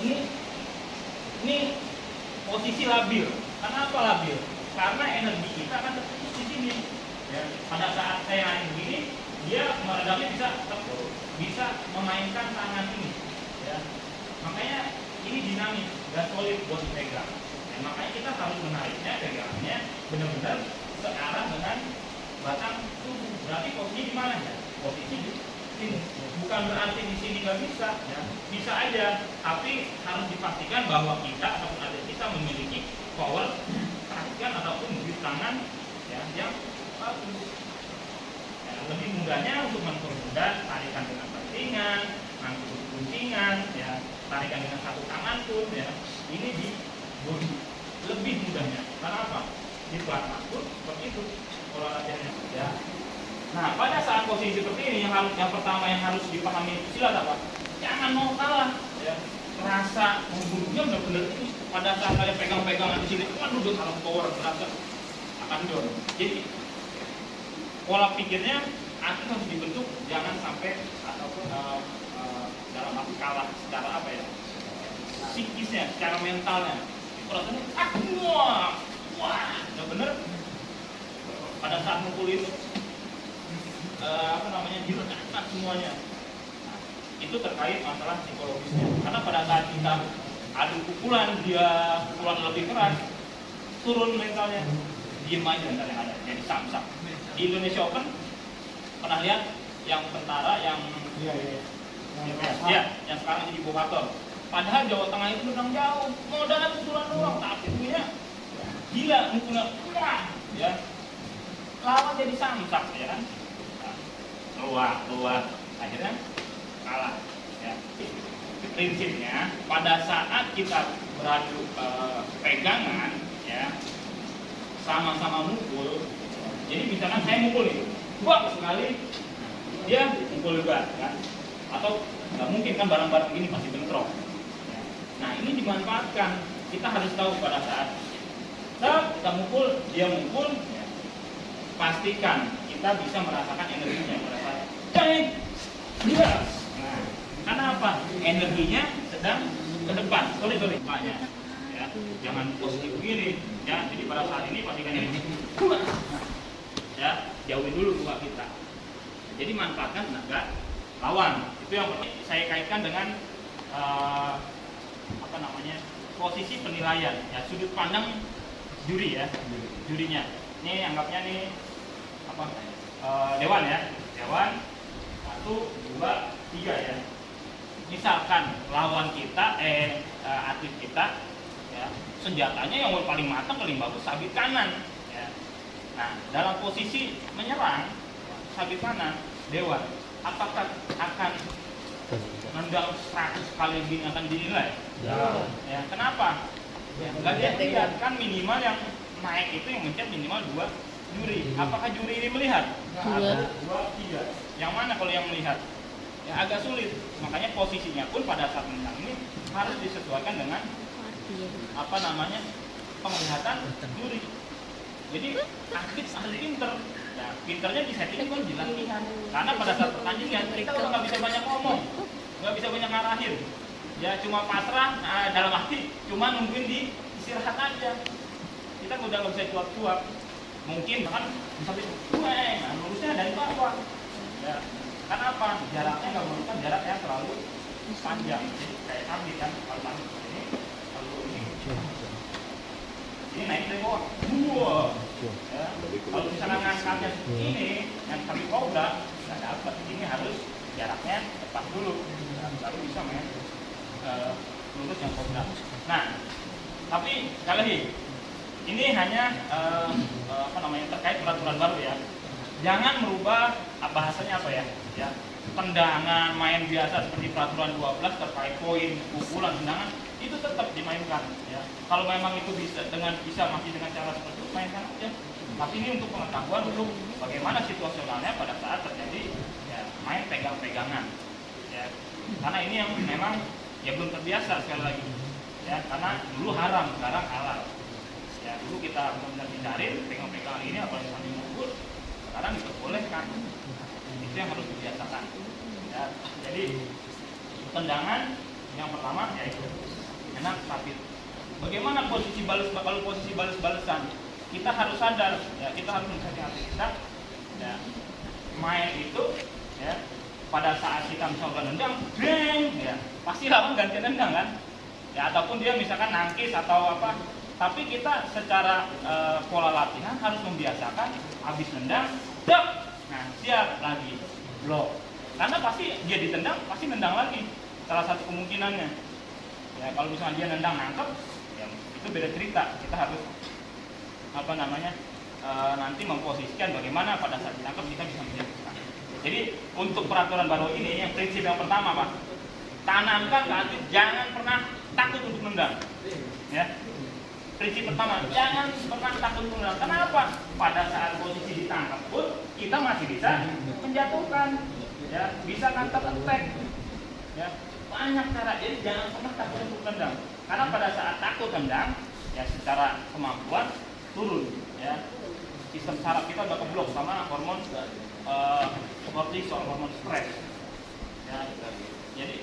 ini posisi labil. Kenapa labil? Karena energi kita akan terputus di sini. Ya, pada saat saya begini, dia meredamnya bisa memainkan tangan ini. Ya. Makanya ini dinamis, dan solid buat dipegang. Ya, makanya kita harus menariknya, pegangannya benar-benar searah dengan batang tubuh. Berarti posisi di mana ya? Posisi di sini. Bukan berarti di sini nggak bisa, ya. Bisa aja, tapi harus dipastikan bahwa kita ataupun atlet kita memiliki power tarikan ataupun bibit tangan ya, yang bagus. Ya, lebih mudahnya untuk mempermudah tarikan dengan bantingan, angkut guntingan, ya, tarikan dengan satu tangan pun, ya, ini di body lebih mudahnya. Karena apa? Di pelatnas pun seperti itu olahraganya. Ya. Nah, pada saat posisi seperti ini yang pertama yang harus dipahami silat apa? Jangan mau kalah. Ya. Rasa membunuhnya benar-benar itu pada saat kalian pegang-pegangan di sini, kan udah kalau power berasa akan down. Jadi pola pikirnya atlet harus dibentuk jangan sampai ataupun dalam arti kalah secara apa ya? Psikisnya, secara mentalnya. Perasaannya wah, udah bener. Pada saat mukul itu diredakan semuanya. Nah, itu terkait masalah psikologisnya. Karena pada saat kita adu pukulan, dia pukulan lebih keras, turun mentalnya, diem aja ntar yang ada, jadi samsak. Di Indonesia Open pernah lihat yang tentara yang yang sekarang jadi bokator. Padahal Jawa Tengah itu menang jauh, modalnya pukulan doang, tapi punya gila mukulnya, ya lawan jadi samsak, ya kan? Keluar, akhirnya kalah. Ya. Prinsipnya pada saat kita beradu pegangan, ya sama-sama mukul. Jadi misalkan saya mukul nih, sekali dia mukul juga, kan? Atau nggak mungkin kan barang-barang ini pasti bentrok. Ya. Nah ini dimanfaatkan. Kita harus tahu pada saat kita mukul, dia mukul, ya, pastikan kita bisa merasakan energinya pada saat yes. Nah, karena apa? Energinya sedang ke depan. Sorry, banyak. Ya, jangan positif begini. Ya, jadi pada saat ini pastikan energi. Ya, jauhin dulu muka kita. Jadi manfaatkan tenaga lawan. Itu yang saya kaitkan dengan posisi penilaian. Ya, sudut pandang juri ya, jurinya. Ini anggapnya nih dewan ya, dewan 1, 2, 3 ya. Misalkan lawan kita, atlet kita, ya, senjatanya yang paling matang, paling bagus sabit kanan. Ya. Nah, dalam posisi menyerang sabit kanan, dewan, apakah akan nendang 100 kali gini akan dinilai? Ya, kenapa? Ya, nggak dilihat kan minimal yang naik itu yang mencet minimal 2 juri. Apakah juri ini melihat? Ada 2, 3. Yang mana kalau yang melihat? Ya agak sulit. Makanya posisinya pun pada saat menang ini harus disesuaikan dengan penglihatan juri. Jadi atlet ahli pinter. Ya, pinternya di setting kan di latihan. Karena pada saat pertandingan kita udah nggak bisa banyak ngomong, nggak bisa banyak ngarahin. Ya cuma pasrah, dalam arti cuma nungguin di istirahat aja. Kita udah nggak bisa cuap-cuap. Mungkin bahkan bisa lurusnya dari bawah. Ya, karena apa? Jaraknya nggak memerlukan jarak yang terlalu panjang. Jadi kayak tadi kan, kalau tadi ini, kalau ini naik dari bawah. Ya. Kalau misalnya ngangkatnya ini, yang kami cobra nggak dapat. Ini harus jaraknya tepat dulu, baru bisa main lurus yang cobra. Nah, tapi sekali lagi. Ini hanya terkait peraturan baru ya. Jangan merubah bahasanya apa ya? Ya, tendangan main biasa seperti peraturan 12 terkait poin, pukulan, tendangan itu tetap dimainkan. Ya. Kalau memang itu masih dengan cara seperti itu mainkan aja. Tapi ini untuk pengetahuan untuk bagaimana situasionalnya pada saat terjadi ya, main pegang-pegangan. Ya. Karena ini yang memang ya belum terbiasa sekali lagi. Ya, karena dulu haram, sekarang halal. Ya, dulu kita benar-benar hindarin pegang-pegangan ini apalagi sambil mukul, sekarang diperbolehkan. Itu yang harus dibiasakan. Ya, jadi tendangan yang pertama yaitu enak stabil. Bagaimana posisi balas? Kalau posisi balas-balasan, kita harus sadar, ya kita harus mengerti hati kita, ya main itu, ya pada saat kita misalkan nendang, bang, ya pasti lawan ganti nendang kan, ya ataupun dia misalkan nangkis atau apa, tapi kita secara pola latihan harus membiasakan habis nendang, dap, nah siap lagi, blok, karena pasti dia ditendang, pasti nendang lagi, salah satu kemungkinannya, ya kalau misalnya dia nendang nangkep, ya itu beda cerita, kita harus apa namanya nanti memposisikan bagaimana pada saat ditangkap kita bisa menjatuhkan. Jadi untuk peraturan baru ini yang prinsip yang pertama Pak, tanamkan ke atlet jangan pernah takut untuk nendang. Ya. Prinsip pertama, jangan pernah takut untuk nendang. Kenapa? Pada saat posisi ditangkap pun kita masih bisa menjatuhkan. Ya, bisa counter attack. Ya, banyak cara. Jadi jangan pernah takut untuk nendang. Karena pada saat takut nendang, ya secara kemampuan turun. Ya, sistem saraf kita udah keblok sama hormon kortisol, hormon stres. Ya, jadi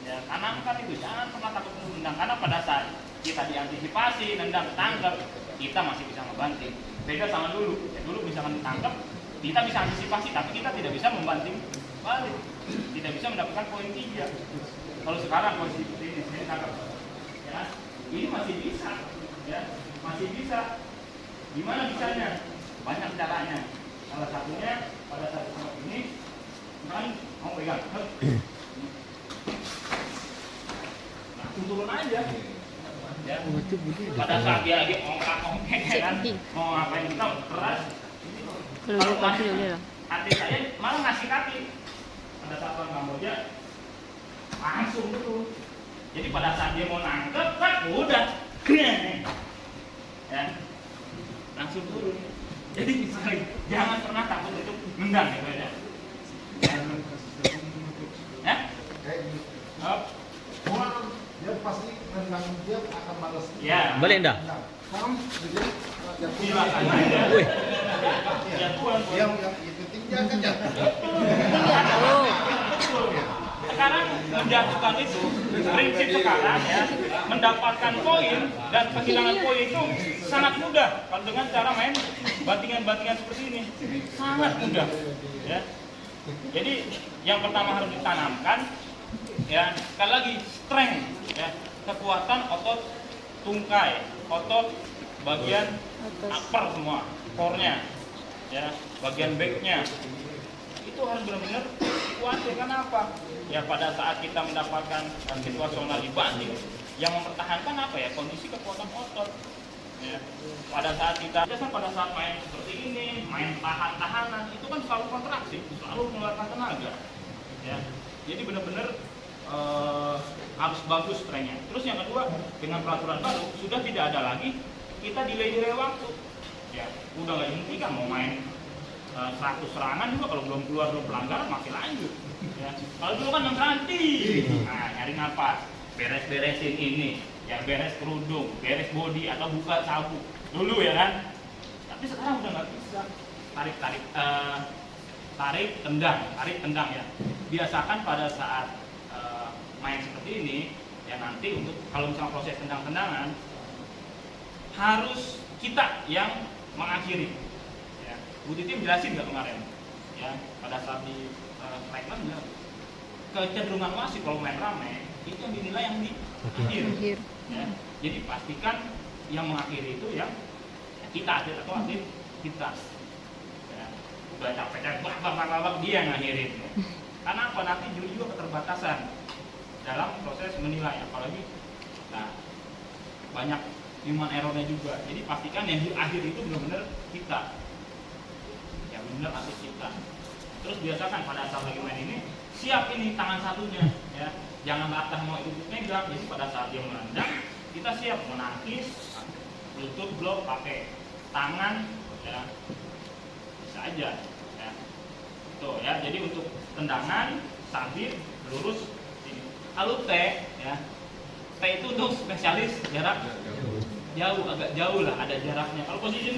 ya tanamkan itu, jangan pernah takut untuk nendang, karena pada saat kita diantisipasi nendang tangkap kita masih bisa ngebanting. Beda sama dulu, ya dulu misalkan ditangkap kita bisa antisipasi tapi kita tidak bisa membanting balik, tidak bisa mendapatkan poin 3. Kalau sekarang posisi ini saya tangkap, ya ini masih bisa, ya masih bisa. Gimana bisanya? Banyak caranya. Salah satunya pada saat ini kan mau pegang, nah turun aja. Ya. Pada saat dia lagi ongkak-ongkek kan, mau ngapain kita keras. Kalau hati saya malah ngasih kaki. Pada saat orang Kamboja langsung turun. Jadi pada saat dia mau nangkep, kan udah, ya langsung turun. Jadi jangan pernah takut untuk nendang ya. Ya? Dia pasti nendang, dia akan balas. Ya. Balik enggak? Silakan. Wih. Ya tuan. Yang penting jangan jatuh. Sekarang menjatuhkan itu prinsip sekarang ya, mendapatkan poin dan kehilangan poin itu sangat mudah kalau dengan cara main bantingan-bantingan seperti ini, sangat mudah ya. Jadi yang pertama harus ditanamkan ya, sekali lagi strength ya, kekuatan otot tungkai, otot bagian upper semua, core-nya ya, bagian back-nya itu harus benar-benar dikuasai. Kenapa? Ya pada saat kita mendapatkan situasional dibanting, yang mempertahankan apa ya, kondisi kekuatan otot. Ya. Pada saat kita, pada saat main seperti ini, main tahan-tahanan, itu kan selalu kontraksi, selalu mengeluarkan tenaga. Ya. Jadi benar-benar harus bagus strength-nya. Terus yang kedua, dengan peraturan baru sudah tidak ada lagi kita delay waktu. Ya, udah nggak dihentikan mau main 100 serangan juga kalau belum keluar belum pelanggaran masih lanjut. Ya. Kalau dulu kan nanti, nah nyari nafas, beres-beresin ini, ya beres kerudung, beres body atau buka sabuk dulu ya kan. Tapi sekarang udah nggak bisa tarik tendang ya. Biasakan pada saat main seperti ini ya, nanti untuk kalau misalnya proses tendang-tendangan harus kita yang mengakhiri. Bu Titi jelasin nggak kemarin? Ya, pada saat di Thailand bilang kecenderungan wasit kalau main rame itu yang dinilai yang di akhir. Ya, jadi pastikan yang mengakhiri itu yang kita atlet atau atlet kita. Ya, udah capek babak dia yang ngakhirin. Ya. Karena apa, nanti juri juga keterbatasan dalam proses menilai, apalagi nah, banyak human error-nya juga. Jadi pastikan yang di akhir itu benar-benar kita. Benar atlet kita. Terus biasakan pada saat lagi main ini siap ini tangan satunya ya, jangan latah mau ikut megang. Jadi pada saat dia menendang kita siap menangkis, lutut blok pakai tangan ya, bisa aja ya. Tuh ya, jadi untuk tendangan stabil lurus ini. Lalu T ya, T itu untuk spesialis jarak jauh, agak jauh lah, ada jaraknya. Kalau posisi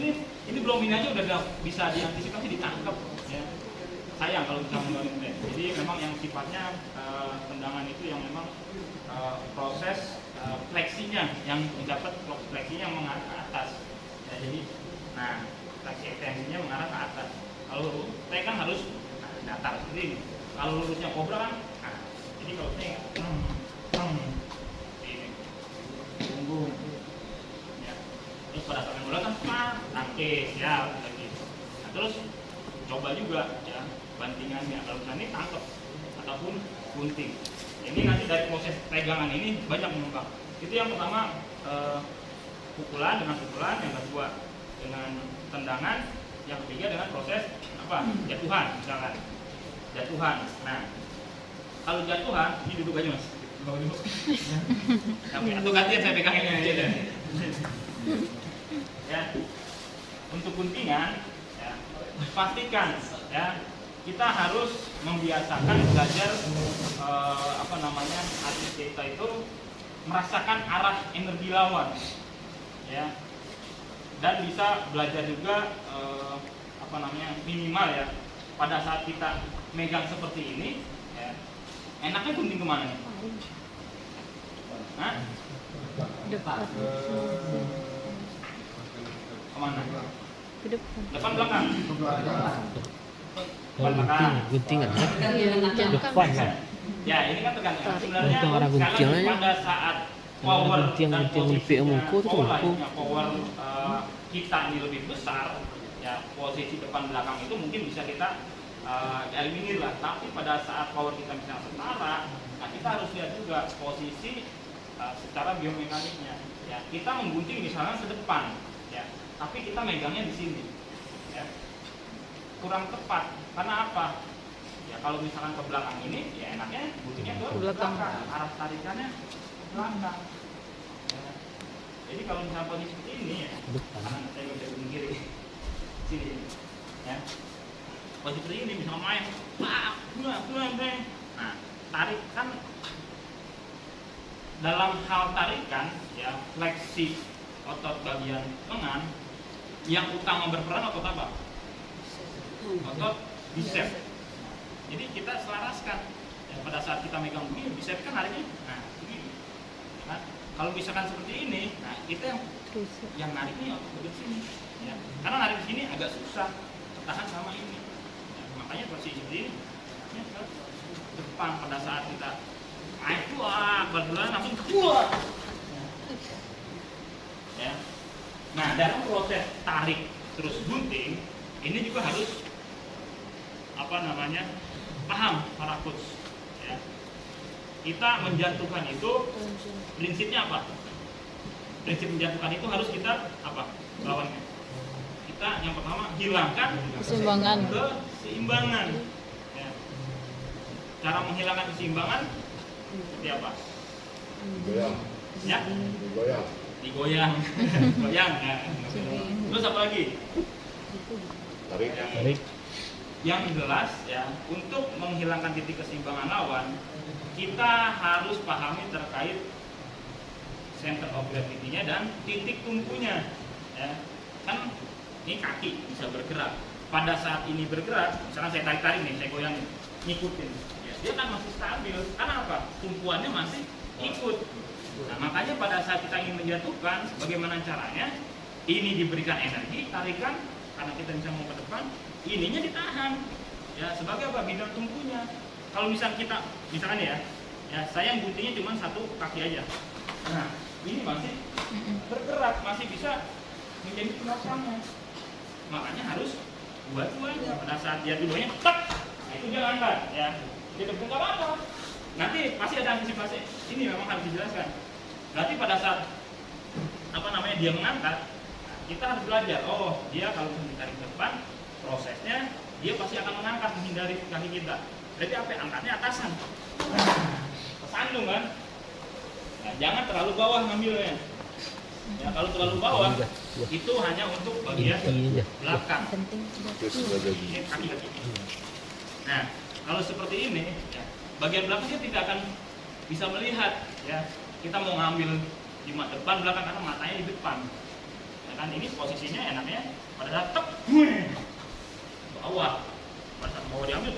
ini belum ini aja udah bisa diantisipasi, ditangkap ya. Sayang kalau bisa mengganggu. Jadi memang yang sifatnya tendangan itu yang memang proses fleksinya yang dapat fleksinya mengarah ke atas. Ya, jadi, nah fleksi ekstensinya mengarah ke atas. Kalau T kan harus datar seperti ini. Kalau lurusnya kobra kan, nah, jadi kalau T ini punggung. Ya. Terus pada saat yang kan tangkis ya lagi. Nah, terus coba juga ya bantingannya. Kalau misalnya tangkep ataupun gunting. Ini nanti dari proses pegangan ini banyak mengembang. Itu yang pertama pukulan dengan pukulan, yang kedua dengan tendangan, yang ketiga dengan proses apa? Jatuhan misalkan. Jatuhan. Nah, kalau jatuhan ini duduk aja mas. Mau duduk. Atau gantian saya pegangin aja deh. Ya. Untuk guntingan, ya, pastikan ya kita harus membiasakan belajar atlet kita itu merasakan arah energi lawan, ya, dan bisa belajar juga minimal ya pada saat kita megang seperti ini, ya, enaknya gunting kemana nih? Hah? Depan. Kemana? Ke depan. Depan belakang? Guntingan kan? Iya, Depan kan? Ya, ini kan tergantung. Sebenarnya Untung orang gunting aja. pada saat power dan posisinya power kita ini lebih besar, ya posisi depan belakang itu mungkin bisa kita eliminir lah. Tapi pada saat power kita misalnya setara, nah kita harus lihat juga posisi secara biomekaniknya. Ya, kita menggunting misalnya ke depan, ya, tapi kita megangnya di sini, ya, kurang tepat. Karena apa? Ya kalau misalkan ke belakang ini, ya enaknya guntingnya ke belakang. Arah tarikannya ke belakang. Ya. Jadi kalau misalnya posisi seperti ini, ya, kanan saya nggak bisa gunting kiri, sini, ya. Posisi seperti ini bisa main, nah tarik kan dalam hal tarikan, ya fleksi otot bagian lengan yang utama berperan otot apa? Otot bicep. Jadi kita selaraskan ya, pada saat kita megang begini, bicep kan nariknya, nah begini. Nah, kalau misalkan seperti ini, nah kita yang nariknya otot bagian sini, ya. Karena narik di sini agak susah tahan sama ini. Ya, makanya posisi seperti ini, ya, ke depan pada saat kita naik berjalan langsung keluar. Ya. Nah dalam proses tarik terus gunting ini juga harus paham para coach, ya. Kita menjatuhkan itu prinsipnya apa? Prinsip menjatuhkan itu harus kita apa? Lawannya. Kita yang pertama hilangkan keseimbangan. Ya. Cara menghilangkan keseimbangan seperti apa? Goyang. Ya? Goyang. Digoyang. Goyang. Ya. Terus apa lagi? Tarik. Yang jelas ya, untuk menghilangkan titik keseimbangan lawan, kita harus pahami terkait center of gravity-nya dan titik tumpunya. Ya. Kan ini kaki bisa bergerak. Pada saat ini bergerak, misalkan saya tarik-tarik nih, saya goyangin, ngikutin. Ya, dia kan masih stabil. Karena apa? Tumpuannya masih ikut. Nah, makanya pada saat kita ingin menjatuhkan, bagaimana caranya? Ini diberikan energi, tarikan, karena kita bisa mau ke depan, ininya ditahan. Ya, sebagai apa? Bidang tumpunya. Kalau misalkan ya, saya guntingnya cuma satu kaki aja. Nah, ini masih bergerak, masih bisa menjadi penopangnya. Makanya harus dua-duanya. Pada saat dia dua-duanya, tak, nah itu dia angkat, ya. Dia nggak apa-apa. Nanti pasti ada antisipasi. Ini memang harus dijelaskan. Berarti pada saat dia mengangkat, kita harus belajar. Oh, dia kalau ditarik ke depan, prosesnya dia pasti akan mengangkat menghindari kaki kita. Berarti apa? Angkatnya atasan. Kesandung kan? Nah, jangan terlalu bawah ngambilnya. Ya, kalau terlalu bawah itu hanya untuk bagian belakang. Kaki-kaki. Nah, kalau seperti ini, ya, bagian belakangnya tidak akan bisa melihat. Ya, kita mau ngambil di depan belakang karena matanya di depan. Ya kan, ini posisinya enaknya pada saat tek, bawah. Pada saat bawah diambil.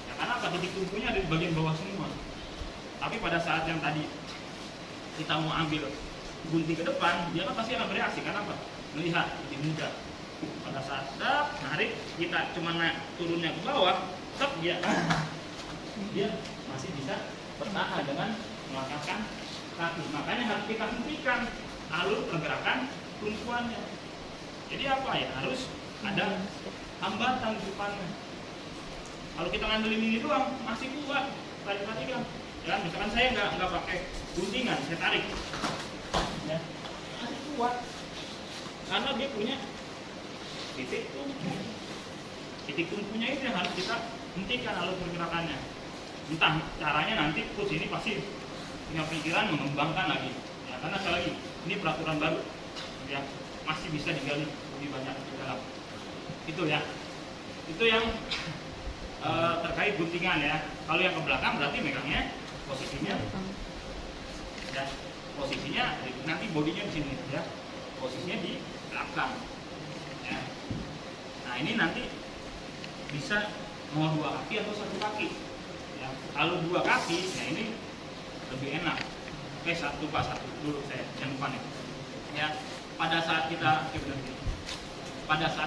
Ya, karena apa? Titik tumpunya ada di bagian bawah semua. Tapi pada saat yang tadi kita mau ambil gunting ke depan, dia kan pasti akan bereaksi. Karena apa? Melihat lebih mudah. Pada saat narik, kita cuma naik turunnya ke bawah, dia masih bisa bertahan dengan melangkahkan kaki. Makanya harus kita hentikan alur pergerakan tumpuannya. Jadi apa ya? Harus ada hambatan di depannya. Kalau kita ngandelin ini doang, masih kuat. Tarik-tarik kan. Ya, misalkan saya nggak pakai guntingan, saya tarik. Ya, masih kuat. Karena dia punya titik tumpu. Titik tumpunya itu yang harus kita hentikan alur pergerakannya. Entah caranya nanti terus ini pasti punya pikiran mengembangkan lagi. Ya, karena sekali lagi ini peraturan baru. Ya, masih bisa digali lebih banyak di dalam. Itu ya. Itu yang terkait guntingan ya. Kalau yang ke belakang berarti megangnya posisinya ya, posisinya nanti bodinya di sini ya. Posisinya di belakang. Ya. Nah, ini nanti bisa mau 2 kaki atau 1 kaki. Ya. Kalau 2 kaki, ya ini lebih enak. Oke, satu dulu saya yang depan ya. Ya, pada saat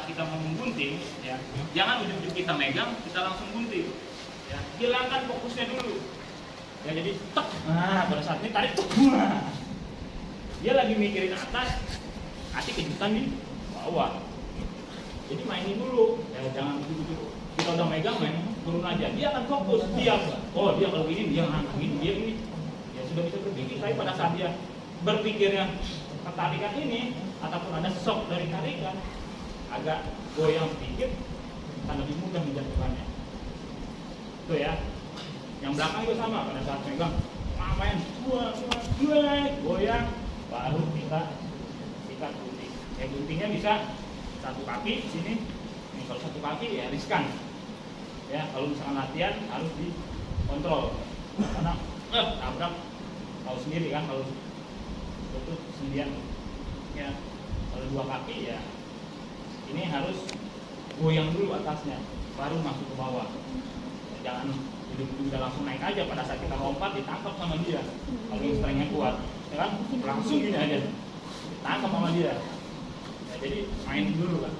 kita mau menggunting, ya, jangan ujung-ujung kita megang, kita langsung gunting. Ya, hilangkan fokusnya dulu. Ya, jadi tek. Nah, pada saat ini tarik. Nah. Dia lagi mikirin atas, kasih kejutan di bawah. Jadi mainin dulu. Ya, jangan ujung-ujung kita udah megang, main turun aja. Dia akan fokus. Dia, oh dia kalau ini dia ngangin, dia ini. Ya sudah bisa berpikir. Tapi pada saat dia berpikirnya ketarikan ini ataupun ada shock dari tarikan, agak goyang sedikit, akan lebih mudah menjatuhkannya. Itu ya. Yang belakang juga sama, pada saat pegang, main goyang, baru kita gunting. Ya, guntingnya bisa 1 kaki di sini. Ini kalau 1 kaki ya riskan. Ya, kalau misalkan latihan harus dikontrol. Karena tabrak tahu sendiri kan kalau itu sendirian. Ya, kalau 2 kaki ya ini harus goyang dulu atasnya, baru masuk ke bawah. Ya, jangan udah langsung naik aja. Pada saat kita lompat ditangkap sama dia. Kalau yang strengthnya kuat, ya kan langsung gini aja, ditangkap sama dia. Ya, jadi main dulu kan.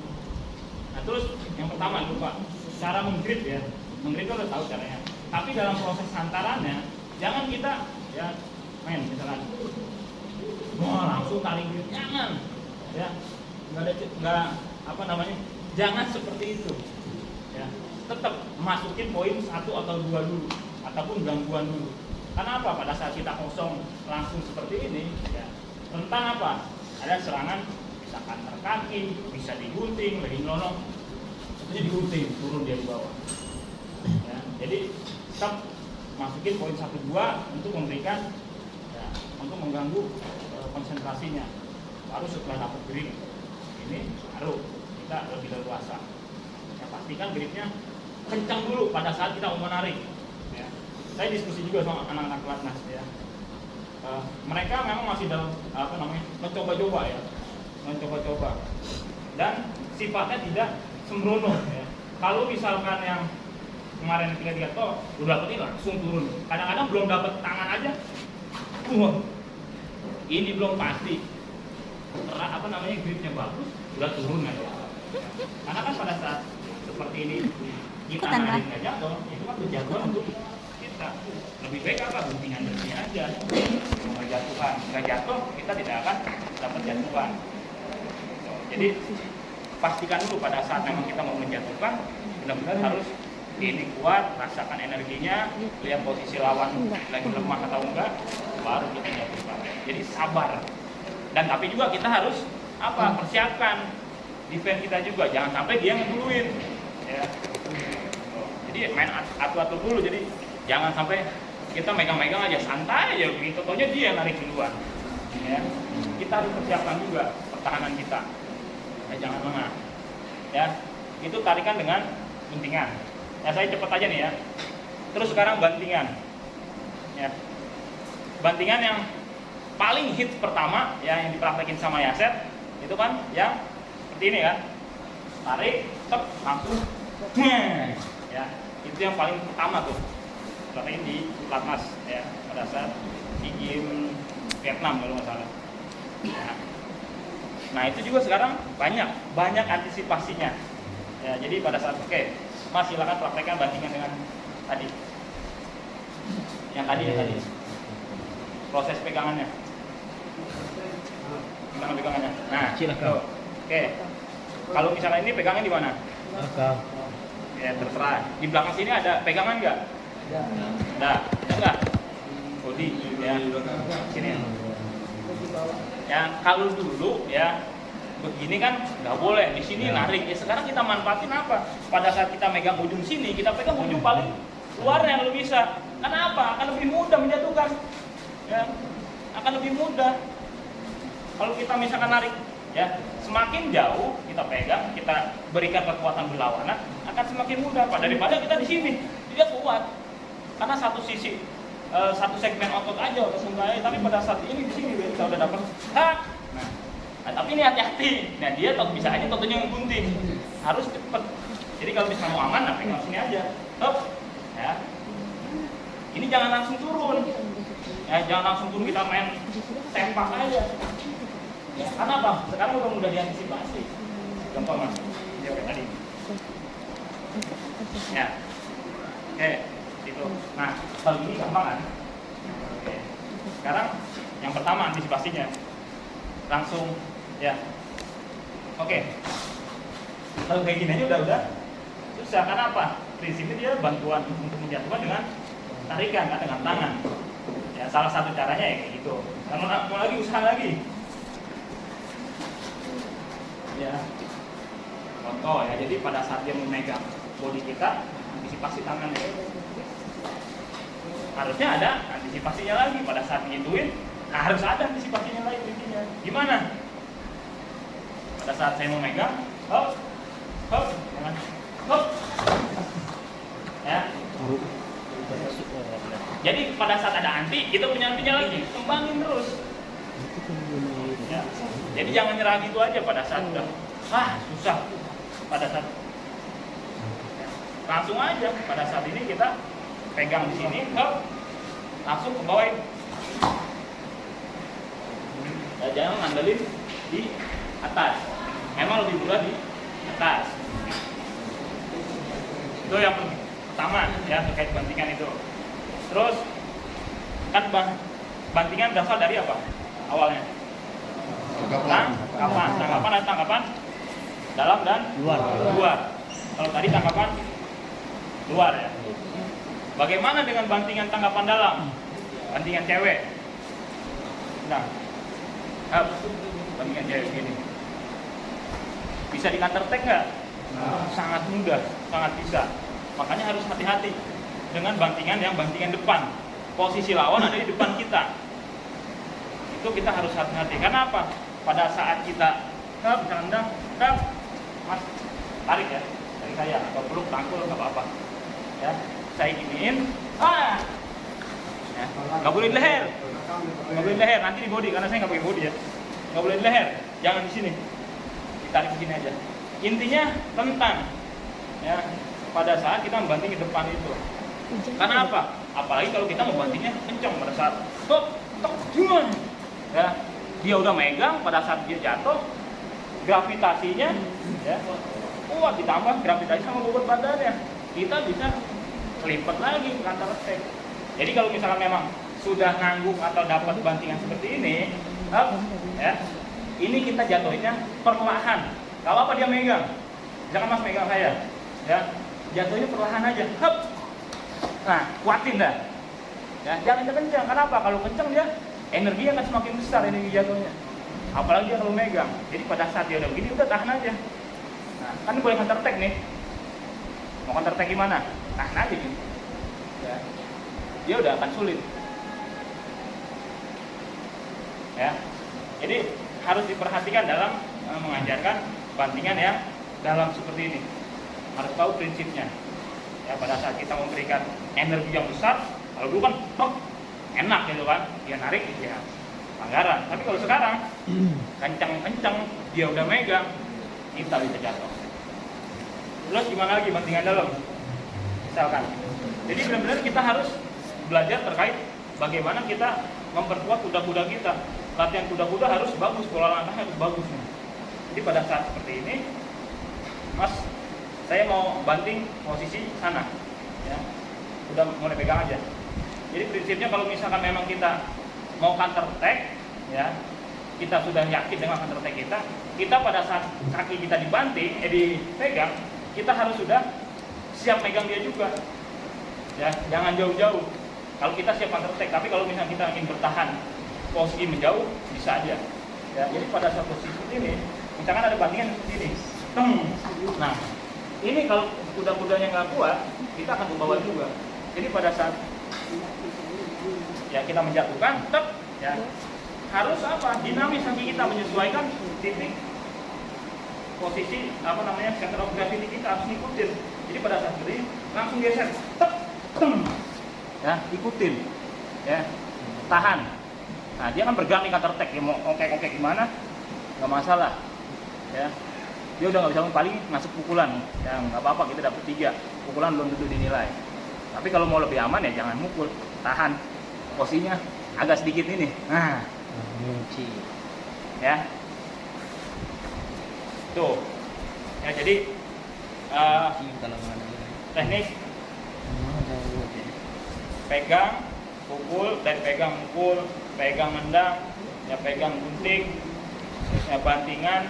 Nah terus yang pertama lupa cara menggrip ya. Menggrip udah tahu caranya. Tapi dalam proses hantarannya jangan kita ya main misalkan, langsung tarik grip, jangan. Ya, nggak apa namanya, jangan seperti itu. Ya, tetap masukin poin 1 atau 2 dulu, ataupun gangguan dulu. Karena apa? Pada saat kita kosong langsung seperti ini, ya, rentan apa? Ada serangan bisa kanter kaki, bisa digunting, lagi nyelonong, jadi digunting, turun dia di bawah. Ya, jadi tetap masukin poin 1, 2 untuk memberikan, ya, untuk mengganggu konsentrasinya. Baru setelah dapat grip ini, baru kita lebih leluasa. Ya, pastikan gripnya kencang dulu pada saat kita mau menarik. Ya. Saya diskusi juga sama anak-anak pelatnas ya. Mereka memang masih dalam apa namanya mencoba-coba ya, mencoba-coba. Dan sifatnya tidak sembrono. Ya. Kalau misalkan yang kemarin kita lihat udah dapat ini langsung turun. Kadang-kadang belum dapat tangan aja, ini belum pasti. Apa namanya gripnya bagus, udah turun aja. Karena kan pada saat seperti ini kita narik nggak jatuh, itu kan kejatuhan untuk kita. Lebih baik apa guntingan bersih aja, menjatuhkan. Nggak jatuh, kita tidak akan dapat jatuhan. Jadi pastikan dulu pada saat memang kita mau menjatuhkan, benar-benar harus ini kuat, rasakan energinya, lihat posisi lawan lagi lemah atau enggak, baru kita jatuhkan. Jadi sabar. Dan tapi juga kita harus apa? Persiapkan defense kita juga, jangan sampai dia ngeduluin. Ya. Jadi main atu-atu dulu, jadi jangan sampai kita megang-megang aja santai aja, begitu tonya dia narik duluan. Ya. Kita harus persiapkan juga pertahanan kita. Ya, jangan lengah. Ya, itu tarikan dengan guntingan. Ya, saya cepet aja nih ya. Terus sekarang bantingan. Ya. Bantingan yang paling hits pertama ya, yang dipraktekin sama Yaset itu kan yang seperti ini kan. Tarik, tep, langsung. Ya, itu yang paling pertama tuh. praktekin di Platnas ya pada saat SEA Games Vietnam kalau nggak salah. Ya. Nah itu juga sekarang banyak antisipasinya. Ya, jadi pada saat Mas silakan praktekkan bandingan dengan tadi. Yang tadi. Proses pegangannya. Gimana pegangannya? Nah, Silakan. Oke. Kalau misalnya ini pegangnya di mana? Belakang. Ya terserah. Di belakang sini ada pegangan nggak? Ada nggak? Body ya. Sini. Ya kalau dulu ya begini kan nggak boleh di sini narik. Ya sekarang kita manfaatin apa? Pada saat kita megang ujung sini, kita pegang ujung paling luarnya kalau bisa. Karena apa? Akan lebih mudah menjatuhkan. Ya, akan lebih mudah. Kalau kita misalkan narik, ya semakin jauh kita pegang, kita berikan kekuatan berlawanan, akan semakin mudah. Daripada kita di sini, dia kuat. Karena satu sisi, satu segmen otot aja, otot sunggai. Tapi pada saat ini di sini kita udah dapat hak. Nah, tapi ini hati-hati. Nah dia bisa aja tentunya ngegunting. Harus cepet. Jadi kalau misalnya mau aman, nah pegang sini aja. Hop, ya. Ini jangan langsung turun. Ya, jangan langsung turun kita main tempak aja. Ya, karena apa? Sekarang udah mudah diantisipasi. Gampang mas. Ya kayak tadi. Ya. Oke, itu. Nah, kalau ini gampang kan? Oke. Sekarang yang pertama antisipasinya. Langsung ya. Oke. Kalau kayak gini aja udah susah. Karena apa? Prinsipnya dia bantuan untuk menjatuhkan dengan tarikan kan, dengan tangan. Ya, salah satu caranya ya kayak gitu. Mau lagi usaha lagi. Ya. Contoh ya, jadi pada saat dia memegang bodi kita, antisipasi tangannya. Harusnya ada antisipasinya lagi pada saat ngituin, harus ada antisipasinya lagi intinya. Gimana? Pada saat saya memegang, hop, jangan, hop. Ya. Jadi pada saat ada anti, kita punya antinya lagi, kembangin terus. Ya. Jadi jangan nyerah gitu aja pada saat udah susah. Pada saat langsung aja pada saat ini kita pegang di sini, langsung ke bawah. Ya, jangan ngandelin di atas. Memang lebih mudah di atas. Itu yang pertama ya terkait bantingan itu. Terus kan bantingan berasal dari apa awalnya? Tangkapan dalam dan luar. Kalau tadi tangkapan luar ya. Bagaimana dengan bantingan tangkapan dalam? Bantingan cewek. Nah, bantingan cewek gini. Bisa di counter attack nggak? Sangat mudah, sangat bisa. Makanya harus hati-hati dengan bantingan yang bantingan depan. Posisi lawan ada di depan kita. Itu kita harus hati-hati. Karena apa? Pada saat kita bercanda, mas tarik ya, dari saya atau peluk tangkul nggak apa-apa. Ya, saya giniin, ya. Nggak boleh di leher, nggak boleh di leher. Nanti di body karena saya nggak pakai body ya. Nggak boleh di leher, jangan di sini. Ditarik ke sini aja. Intinya tentang ya pada saat kita membanting ke depan itu. Karena apa? Apalagi kalau kita membantingnya kencang pada saat ya, dia udah megang pada saat dia jatuh, gravitasinya ya kuat ditambah gravitasi sama bobot badannya, kita bisa lipat lagi ke counter attack. Jadi kalau misalkan memang sudah nanggung atau dapat bantingan seperti ini, ya, ini kita jatuhnya perlahan. Kalau apa dia megang, jangan mas megang saya, ya, jatuhnya perlahan aja, Nah, kuatin dah, ya, jangan kencang. Kenapa? Kalau kencang dia energi akan semakin besar energi jatuhnya. Apalagi dia kalau megang. Jadi pada saat dia udah begini, udah tahan aja. Nah, kan boleh counter attack nih. Mau counter attack gimana? Tahan aja gitu. Ya. Dia udah akan sulit. Ya. Jadi harus diperhatikan dalam mengajarkan bantingan yang dalam seperti ini. Harus tahu prinsipnya. Ya, pada saat kita memberikan energi yang besar, kalau dulu kan enak gitu kan, dia narik ya pelanggaran. Tapi kalau sekarang kencang-kencang dia udah megang, kita bisa jatuh. Terus gimana lagi bantingan dalam? Misalkan, jadi benar-benar kita harus belajar terkait bagaimana kita memperkuat kuda-kuda kita. Latihan kuda-kuda harus bagus, pola langkahnya harus bagus. Jadi pada saat seperti ini, Mas, saya mau banting posisi sana, ya. Udah mulai pegang aja. Jadi prinsipnya kalau misalkan memang kita mau counter attack, ya, kita sudah yakin dengan counter attack kita pada saat kaki kita dibanting, dipegang, kita harus sudah siap megang dia juga, ya, jangan jauh-jauh. Kalau kita siap counter attack, tapi kalau misalnya kita ingin bertahan posisi menjauh, bisa aja. Ya, jadi pada saat posisi seperti ini, misalkan ada bantingan seperti ini, nah, ini kalau kuda-kudanya nggak kuat, kita akan membawa juga. Jadi pada saat ya kita menjatuhkan, ya, harus apa? Dinamis kaki kita menyesuaikan titik posisi center of gravity kita harus ngikutin. Jadi pada saat ini langsung geser, ya, ikutin, ya, tahan. Nah, dia kan bergerak nih counter attack, ya, mau oke gimana, nggak masalah, ya. Dia udah nggak bisa paling masuk pukulan, ya nggak apa-apa, kita dapat 3 pukulan belum tentu dinilai. Tapi kalau mau lebih aman ya jangan mukul, tahan posisinya agak sedikit ini, nah, ya, tuh, ya jadi teknik pegang, pukul, dan pegang mukul, pegang nendang, ya pegang gunting, ya bantingan.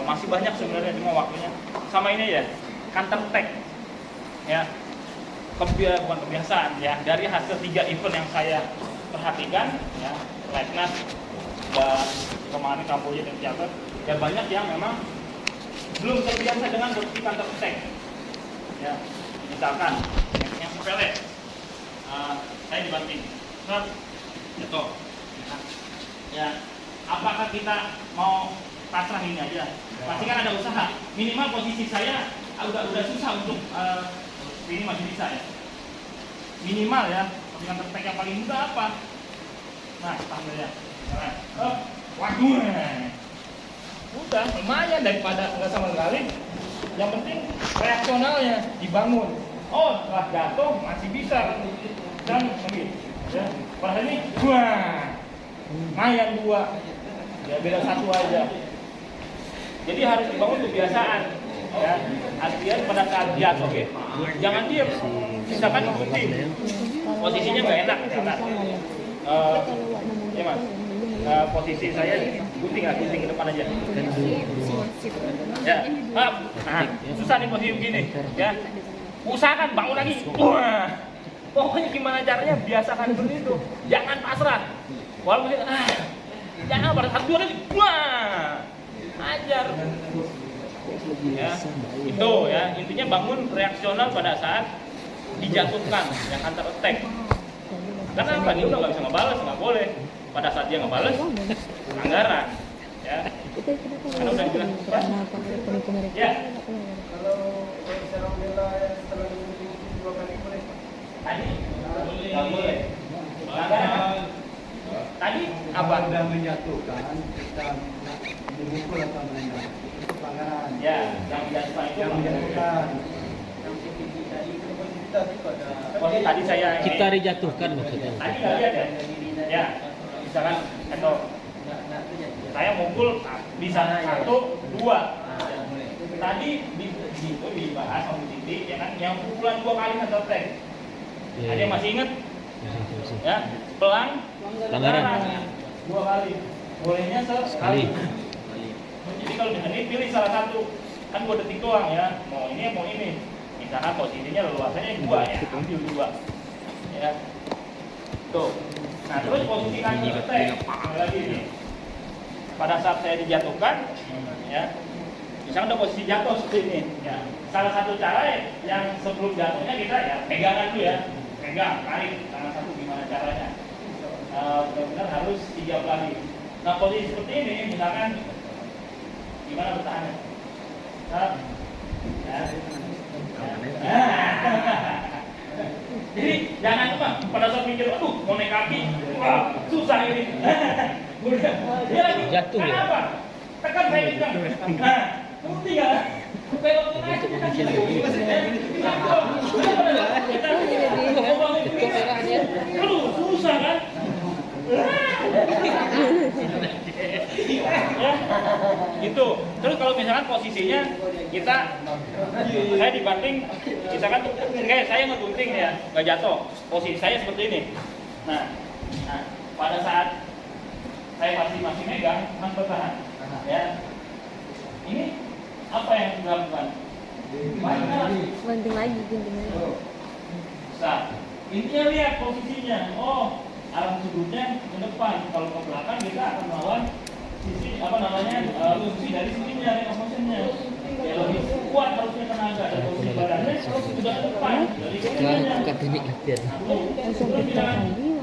Masih banyak sebenarnya, cuma waktunya sama ini ya, counter attack, ya, bukan kebiasaan, ya, dari hasil 3 event yang saya perhatikan, ya, Lightnas dan kemarin Kamboja dan Jakarta, ya banyak yang memang belum terbiasa dengan posisi counter attack, ya, misalkan yang sepele, saya dibanting, jatuh, ya, apakah kita mau pasrah ini aja? Pasti kan ada usaha. Minimal posisi saya udah susah untuk ini masih bisa ya. Minimal ya. Dengan tertek yang paling mudah apa? Nah, tahan ya. Waduh. Udah lumayan daripada nggak sama sekali. Yang penting reaksionalnya dibangun. Oh, setelah jatuh masih bisa. Dan begitu. Ya. Padahal ini lumayan 2. Ya beda 1 aja. Jadi harus dibangun kebiasaan, ya. Artinya pada saat jatuh, oke, jangan diam. Misalkan gunting, posisinya nggak enak, ya mas. Posisi saya gunting ke depan aja. Ya, susah nih posisi begini, ya. Usahakan bangun lagi. Wah, pokoknya gimana caranya biasakan begitu. Jangan pasrah. Walaupun jangan pada saat 2 kali, wah. Ajar, ya, itu ya, intinya bangun reaksional pada saat dijatuhkan, yang counter attack. Karena apa? Dia udah nggak bisa ngebalas, nggak boleh. Pada saat dia ngebalas, pelanggaran, ya. Karena udah bilang, ya. Kalau secara bela setelah diikuti 2 kali boleh? Tadi nggak boleh. Pelanggaran. Tadi apa? Sudah menyatukan kita memukul atau menendang itu pelanggaran. Ya, yang dijatuhkan itu yang menjatuhkan. Tadi saya Kita dijatuhkan maksudnya. Tadi nggak lihat ya? Ya, misalkan atau saya mukul bisa 1, 2. Tadi itu dibahas sama titik, ya kan? Yang pukulan 2 kali counter attack. Ada yang masih ingat? Ya, pelanggaran 2 kali. Bolehnya sekali. Jadi kalau misalnya pilih salah satu, kan 2 detik doang ya. Mau ini. Misalkan posisinya leluasanya 2 ya, ambil 2. Ya. Tuh. Nah, terus posisi counter attack lagi nih. Pada saat saya dijatuhkan, ya. Misalnya udah posisi jatuh seperti ini, ya. Salah satu cara yang sebelum jatuhnya kita ya pegangan dulu ya. Pegang, tarik, salah satu gimana caranya. Benar-benar harus 3 kali. Nah, posisi seperti ini, misalkan gimana bertahannya? Jadi jangan cuma pada saat mikir, aduh mau naik kaki, wah susah ini. Dia lagi jatuh ya. Kenapa? Tekan saya kencang. Nah, ngerti nggak? Belok ke naik kita Terus kalau misalkan posisinya kita, saya dibanting, misalkan kayak saya ngegunting ya, nggak jatuh. Posisi saya seperti ini. Nah, pada saat saya masih megang, Mas bertahan, ya. Ini apa yang dilakukan? Banyak. Gunting lagi, gunting lagi. Nah, intinya lihat posisinya. Oh, arah sudutnya ke depan. Kalau ke belakang kita akan melawan sisi posisi dari sisinya, motionnya. Ya lebih kuat harusnya tenaga dan posisi badannya kalau sudah ke depan dari sisinya. Bukan teknik latihan. Terus misalkan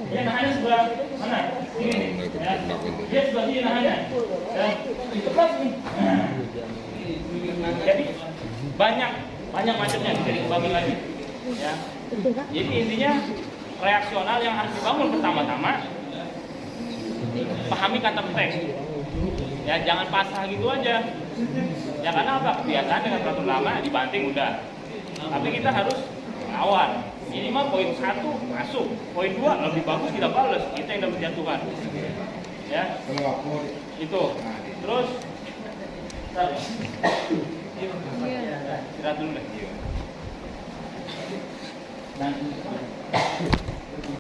dia nahannya sebelah mana? Ini. Ya. Dia sebelah sini nahannya. Ya. Itu lagi. Jadi banyak macamnya bisa dikembangin lagi. Ya. Jadi intinya reaksional yang harus dibangun pertama-tama pahami kata teks. Ya jangan pasrah gitu aja. Ya karena apa? Kebiasaan dengan peraturan lama dibanting udah. Tapi kita harus lawan. Minimal poin 1 masuk, poin 2 lebih bagus kita balas, kita yang dapat jatuhan. Ya. Itu. Terus istirahat dulu deh. Nah,